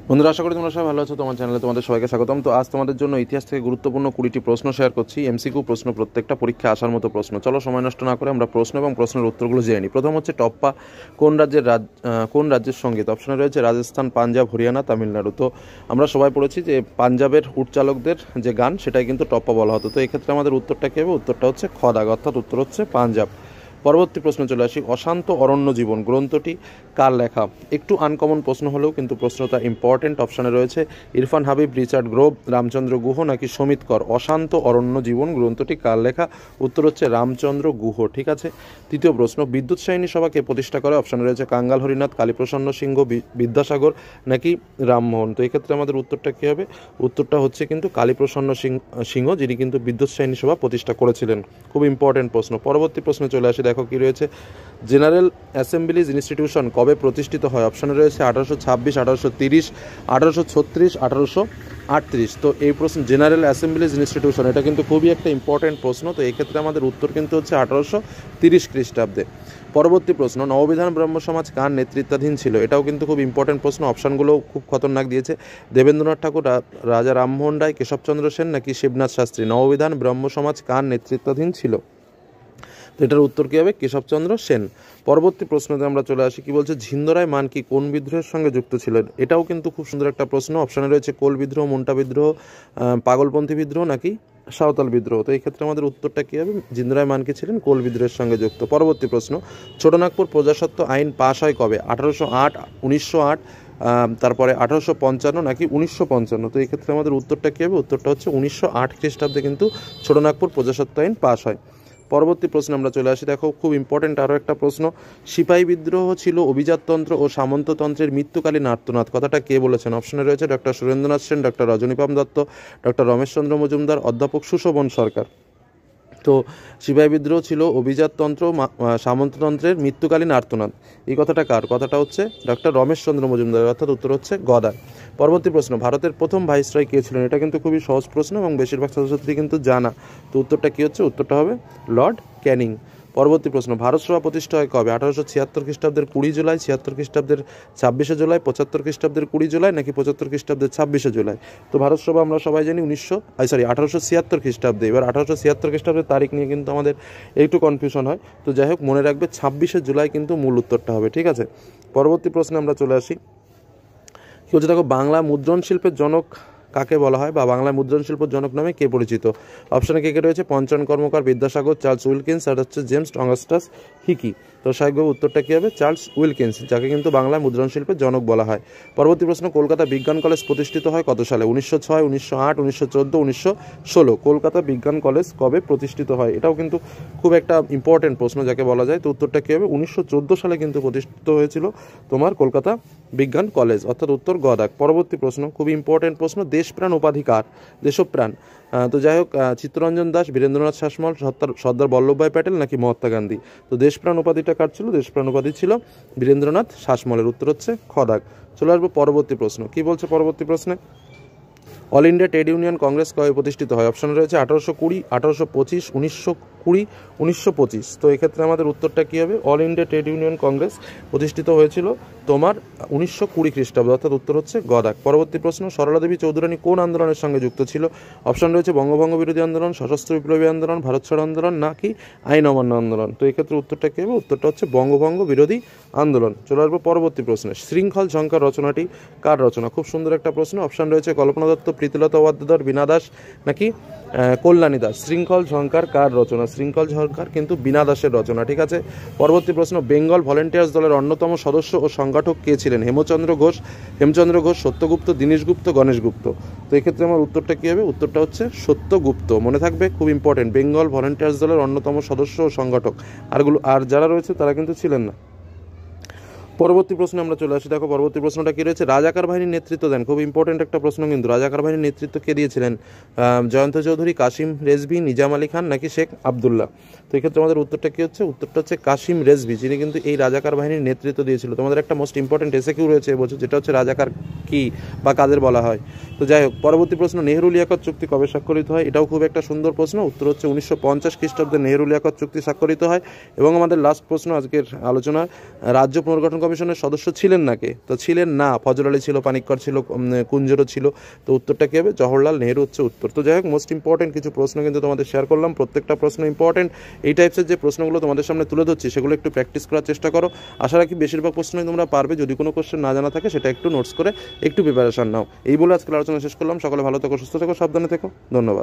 বন্ধুরা, আশা করি তোমরা সবাই ভালো আছো। তোমার চ্যানেলে তোমাদের সবাইকে স্বাগতম। তো আজ তোমাদের জন্য ইতিহাস থেকে গুরুত্বপূর্ণ 20টি প্রশ্ন শেয়ার করছি। এমসিকিউ প্রশ্ন, প্রত্যেকটা পরীক্ষা আসার মতো প্রশ্ন। চলো সময় নষ্ট না করে আমরা প্রশ্ন এবং প্রশ্নের উত্তরগুলো জেনে নিই। প্রথম হচ্ছে টপ্পা কোন রাজ্যের সঙ্গীত? অপশনে রয়েছে রাজস্থান, পাঞ্জাব, হরিয়ানা, তামিলনাড়ু। তো আমরা সবাই পড়েছি যে পাঞ্জাবের উট চালকদের যে গান সেটাই কিন্তু টপ্পা বলা হতো। তো এক্ষেত্রে আমাদের উত্তরটা কী হবে? উত্তরটা হচ্ছে খ দাগ, অর্থাৎ উত্তর হচ্ছে পাঞ্জাব। পরবর্তী প্রশ্ন চলে আসি। অশান্ত অরণ্য জীবন গ্রন্থটি কার লেখা? একটু আনকমন প্রশ্ন হলেও কিন্তু প্রশ্নটা ইম্পর্টেন্ট। অপশানে রয়েছে ইরফান হাবিব, রিচার্ড গ্রোভ, রামচন্দ্র গুহ নাকি সমিত কর। অশান্ত অরণ্য জীবন গ্রন্থটি কার লেখা? উত্তর হচ্ছে রামচন্দ্র গুহ। ঠিক আছে। তৃতীয় প্রশ্ন, বিদ্যুৎ সায়নী সভা কে প্রতিষ্ঠা করে? অপশানে রয়েছে কাঙ্গাল হরিনাথ, কালীপ্রসন্ন সিংহ, বিদ্যাসাগর নাকি রামমোহন। তো এক্ষেত্রে আমাদের উত্তরটা কী হবে? উত্তরটা হচ্ছে কিন্তু কালীপ্রসন্ন সিংহ, যিনি কিন্তু বিদ্যুৎ সায়নী সভা প্রতিষ্ঠা করেছিলেন। খুব ইম্পর্টেন্ট প্রশ্ন। পরবর্তী প্রশ্নে চলে আসি, দেখো কি রয়েছে। জেনারেল অ্যাসেম্বলিজ ইনস্টিটিউশন কবে প্রতিষ্ঠিত হয়? অপশানে রয়েছে 1826, 1830, 1836, 1838। তো এই প্রশ্ন জেনারেল অ্যাসেম্বলিজ ইনস্টিটিউশন, এটা কিন্তু খুবই একটা ইম্পর্টেন্ট প্রশ্ন। তো এই ক্ষেত্রে আমাদের উত্তর কিন্তু হচ্ছে 1830 খ্রিস্টাব্দে। পরবর্তী প্রশ্ন, নববিধান ব্রহ্ম সমাজ কার নেতৃত্বাধীন ছিল? এটাও কিন্তু খুব ইম্পর্টেন্ট প্রশ্ন। অপশানগুলো খুব খতরনাক দিয়েছে। দেবেন্দ্রনাথ ঠাকুর, রাজা রামমোহন রায়, কেশবচন্দ্র সেন নাকি শিবনাথ শাস্ত্রী। নববিধান ব্রহ্ম সমাজ কার নেতৃত্বাধীন ছিল? তো এটার উত্তর কী হবে? কেশবচন্দ্র সেন। পরবর্তী প্রশ্নতে আমরা চলে আসি। কি বলছে, ঝিন্দরায় মানকি কোন বিদ্রোহের সঙ্গে যুক্ত ছিলেন? এটাও কিন্তু খুব সুন্দর একটা প্রশ্ন। অপশানে রয়েছে কোল বিদ্রোহ, মুন্টা বিদ্রোহ, পাগলপন্থী বিদ্রোহ নাকি সাঁওতাল বিদ্রোহ। তো এই ক্ষেত্রে আমাদের উত্তরটা কী হবে? ঝিন্দরায় মানকি ছিলেন কোল বিদ্রোহের সঙ্গে যুক্ত। পরবর্তী প্রশ্ন, ছোটনাগপুর প্রজাস্বত্ব আইন পাশ হয় কবে? 1808, 1908, তারপরে 1855 নাকি 1955। তো এই ক্ষেত্রে আমাদের উত্তরটা কী হবে? উত্তরটা হচ্ছে 1908 খ্রিস্টাব্দে কিন্তু ছোটনাগপুর প্রজাস্বত্ব আইন পাশ হয়। পরবর্তী প্রশ্নে আমরা চলে আসি। দেখো খুব ইম্পর্টেন্ট আরও একটা প্রশ্ন। সিপাহী বিদ্রোহ ছিল অভিজাততন্ত্র ও সামন্ততন্ত্রের মৃত্যুকালীন আর্তনাদ, কথাটা কে বলেছেন? অপশনে রয়েছে doctor Surendranath Sen, doctor Rajanipal Dutta, doctor Rameshchandra Majumdar, অধ্যাপক সুশোভন সরকার। তো সিপাহী বিদ্রোহ ছিল অভিজাততন্ত্র সামন্ততন্ত্রের মৃত্যুকালীন আর্তনাদ, এই কথাটা কার? কথাটা হচ্ছে ডক্টর রমেশচন্দ্র মজুমদার, অর্থাৎ উত্তর হচ্ছে গদার। পরবর্তী প্রশ্ন, ভারতের প্রথম ভাইসরয় কে ছিলেন? এটা কিন্তু খুবই সহজ প্রশ্ন এবং বেশিরভাগ ছাত্রছাত্রী কিন্তু জানা। তো উত্তরটা কী হচ্ছে? উত্তরটা হবে লর্ড ক্যানিং। পরবর্তী প্রশ্ন, ভারত সভা প্রতিষ্ঠা হয় কবে? 1876 খ্রিস্টাব্দের 20 জুলাই, 76 খ্রিস্টাব্দের 26শে জুলাই, 75 খ্রিস্টাব্দের 20 জুলাই নাকি 75 খ্রিস্টাব্দের 26শে জুলাই। তো ভারত সভা আমরা সবাই জানি 1876 খ্রিস্টাব্দে। এবার 1876 খ্রিস্টাব্দের তারিখ নিয়ে কিন্তু আমাদের একটু কনফিউশন হয়। তো যাই হোক, মনে রাখবে 26শে জুলাই কিন্তু মূল উত্তরটা হবে। ঠিক আছে। পরবর্তী প্রশ্নে আমরা চলে আসি। কি হচ্ছে দেখো, বাংলা মুদ্রণ শিল্পের জনক কাকে বলা হয়, বা বাংলা মুদ্রণ শিল্পের জনক নামে কে পরিচিত? অপশানে কে কে রয়েছে? পঞ্চানন কর্মকার, বিদ্যাসাগর, চার্লস উইলকিন্স আর হচ্ছে জেমস অগাস্টাস হিকি। তো স্বাভাবিকভাবে উত্তরটা কী হবে? চার্লস উইলকিন্স, যাকে কিন্তু বাংলা মুদ্রণ শিল্পের জনক বলা হয়। পরবর্তী প্রশ্ন, কলকাতা বিজ্ঞান কলেজ প্রতিষ্ঠিত হয় কত সালে? 1906, 1908, 1914, 1916। কলকাতা বিজ্ঞান কলেজ কবে প্রতিষ্ঠিত হয়? এটাও কিন্তু খুব একটা ইম্পর্টেন্ট প্রশ্ন যাকে বলা যায়। তো উত্তরটা কী হবে? 1914 সালে কিন্তু প্রতিষ্ঠিত হয়েছিল তোমার কলকাতা বিজ্ঞান কলেজ, অর্থাৎ উত্তর গ দাগ। পরবর্তী প্রশ্ন, খুবই ইম্পর্টেন্ট প্রশ্ন। দেশপ্রাণ উপাধি কার? দেশপ্রাণ। তো যাই হোক, চিত্তরঞ্জন দাস, বীরেন্দ্রনাথ শাসমল, সর্দার বল্লভভাই প্যাটেল নাকি মহাত্মা গান্ধী। তো দেশপ্রাণ উপাধিটা কার ছিল? দেশপ্রাণ উপাধি ছিল বীরেন্দ্রনাথ শাসমলের। উত্তর হচ্ছে খ দাগ। চলে আসবো পরবর্তী প্রশ্ন। কি বলছে পরবর্তী প্রশ্নে? All India trade union Congress কবে প্রতিষ্ঠিত হয়? অপশন রয়েছে 1820, 1825, 1920, 1925। তো এক্ষেত্রে আমাদের উত্তরটা কী হবে? All India trade union Congress প্রতিষ্ঠিত হয়েছিল তোমার 1920 খ্রিস্টাব্দে, অর্থাৎ উত্তর হচ্ছে গদাক। পরবর্তী প্রশ্ন, সরলা দেবী চৌধুরানী কোন আন্দোলনের সঙ্গে যুক্ত ছিল? অপশন রয়েছে বঙ্গভঙ্গ বিরোধী আন্দোলন, সশস্ত্র বিপ্লবী আন্দোলন, ভারত ছাড়ো আন্দোলন নাকি আইন অমান্য আন্দোলন। তো এক্ষেত্রে উত্তরটা কী হবে? উত্তরটা হচ্ছে বঙ্গভঙ্গ বিরোধী আন্দোলন। চলে আসবো পরবর্তী প্রশ্নে। শৃঙ্খল ঝঙ্কার রচনাটি কার রচনা? খুব সুন্দর একটা প্রশ্ন। অপশন রয়েছে কল্পনা দত্ত, প্রীতিলতা ওয়াদ্দেদার, বীণা দাস নাকি কল্যাণী দাস। শৃঙ্খল ঝঙ্কার কার রচনা? শৃঙ্খল ঝঙ্কার কিন্তু বীণা দাসের রচনা। ঠিক আছে। পরবর্তী প্রশ্ন, বেঙ্গল ভলেন্টিয়ার্স দলের অন্যতম সদস্য ও সংগঠক কে ছিলেন? হেমচন্দ্র ঘোষ, সত্যগুপ্ত, দীনেশগুপ্ত, গণেশগুপ্ত। তো এক্ষেত্রে আমার উত্তরটা কী হবে? উত্তরটা হচ্ছে সত্যগুপ্ত। মনে থাকবে, খুব ইম্পর্টেন্ট। বেঙ্গল ভলেন্টিয়ার্স দলের অন্যতম সদস্য ও সংগঠক। আর যারা রয়েছে তারা কিন্তু ছিলেন না। পরবর্তী প্রশ্নে আমরা চলে আসি। দেখো পরবর্তী প্রশ্নটা কী রয়েছে? রাজাকার বাহিনীর নেতৃত্ব দেন, খুব ইম্পর্টেন্ট একটা প্রশ্ন কিন্তু। রাজাকার বাহিনীর নেতৃত্ব কে দিয়েছিলেন? জয়ন্ত চৌধুরী, কাসিম রেজভি, নিজাম আলী খান নাকি শেখ আবদুল্লাহ। তো এক্ষেত্রে আমাদের উত্তরটা কী হচ্ছে? উত্তরটা হচ্ছে কাসিম রেজভি, যিনি কিন্তু এই রাজাকার বাহিনীর নেতৃত্ব দিয়েছিল। তোমাদের একটা মোস্ট ইম্পর্টেন্ট এসএকিউ রয়েছে এবছর, যেটা হচ্ছে রাজাকার কি বা কাদের বলা হয়? তো যাই হোক, পরবর্তী প্রশ্ন, নেহেরু লিয়াকত চুক্তি কবে স্বাক্ষরিত হয়? এটাও খুব একটা সুন্দর প্রশ্ন। উত্তর হচ্ছে 1950 খ্রিস্টাব্দে নেহেরু লিয়াকত চুক্তি স্বাক্ষরিত হয়। এবং আমাদের লাস্ট প্রশ্ন আজকের আলোচনা, রাজ্য পুনর্গঠন কমিশনের সদস্য ছিলেন না কে? তো ছিলেন না, ফজল আলী ছিল, পানিক্কর ছিল, কুঞ্জরও ছিল। তো উত্তরটা কী হবে? জওহরলাল নেহেরু হচ্ছে উত্তর। তো যাই হোক, মোস্ট ইম্পর্টেন্ট কিছু প্রশ্ন কিন্তু তোমাদের শেয়ার করলাম, প্রত্যেকটা প্রশ্ন ইম্পর্টেন্ট। এই টাইপসের যে প্রশ্নগুলো তোমাদের সামনে তুলে ধরছি সেগুলো একটু প্র্যাকটিস করার চেষ্টা করো। আশা রাখি বেশিরভাগ প্রশ্নই তোমরা পারবে। যদি কোনো কোশ্চেন না জানা থাকে সেটা একটু নোটস করে একটু প্রিপারেশন নাও। এই বলে আজকের আলোচনা শেষ করলাম। সকলে ভালো থেকো, সুস্থ থেকো, সাবধানে থেকো। ধন্যবাদ।